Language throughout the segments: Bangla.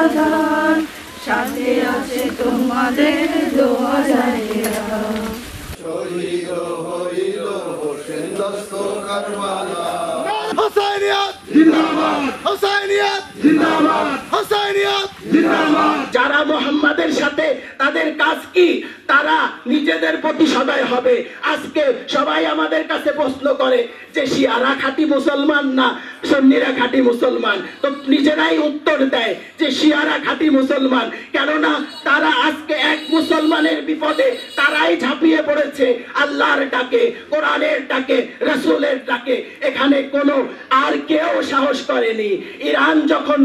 আজান, সাথে আছে তোমাদের দোয়া জারিয়া। শহীদ হইল হোসেন দস্ত কারবালা। হুসাইনিয়াত জিন্দাবাদ, হুসাইনিয়াত জিন্দাবাদ, হুসাইনিয়াত জিন্দাবাদ। যারা মুহাম্মাদের সাথে তাদের কাজ কি? তারা নিজেদের প্রতি সদয় হবে। আজকে সবাই আমাদের কাছে প্রশ্ন করে যে শিয়ারা খাঁটি মুসলমান না সুন্নিরা খাঁটি মুসলমান, তো নিজেরাই উত্তর দেয় যে শিয়ারা খাঁটি মুসলমান। কেননা তারা আজকে এক মুসলমানের বিপদে তারাই ঝাঁপিয়ে পড়েছে আল্লাহর ডাকে, কোরআনের ডাকে, রাসূলের ডাকে। এখানে কোনো আর কেউ সাহস করেনি। ইরান যখন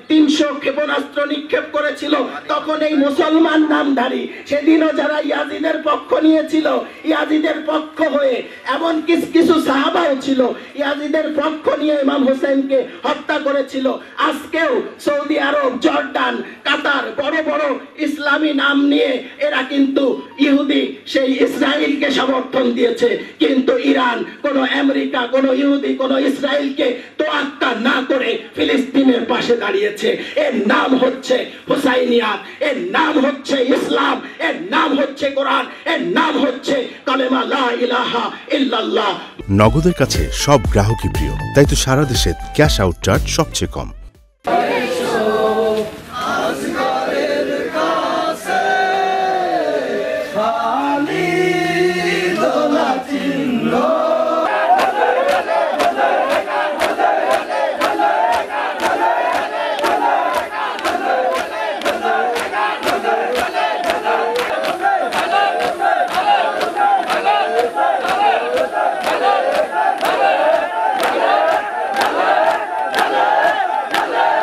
300 ক্ষেপণাস্ত্র নিক্ষেপ করেছিল তখন এই মুসলমান নামধারী সেদিনও যারা ইয়াজিদের পক্ষ নিয়েছিল, ইয়াজিদের পক্ষ হয়ে এমন কিছু সাহাবাও ছিল ইয়াজিদের পক্ষ নিয়ে ইমাম হোসেনকে হত্যা করেছিল। আজকেও সৌদি আরব, জর্ডান, কাতার বড় বড় ইসলামী নাম নিয়ে এরা কিন্তু ইহুদি সেই ইসরায়েলকে সমর্থন দিয়েছে। কিন্তু ইরান কোনো আমেরিকা, কোনো ইহুদি, কোনো ইসরায়েলকে তোয়াক্কা না করে ফিলিস্তিনের পাশে দাঁড়িয়েছে। এর নাম হচ্ছে হুসাইনিয়াত, এর নাম হচ্ছে ইসলাম, এর নাম হচ্ছে কোরআন, এর নাম হচ্ছে কালেমা লা ইলাহা ইল্লাল্লাহ। নগদের কাছে সব গ্রাহকই প্রিয়, তাই তো সারা দেশে ক্যাশ আউট চার্জ সবচেয়ে কম।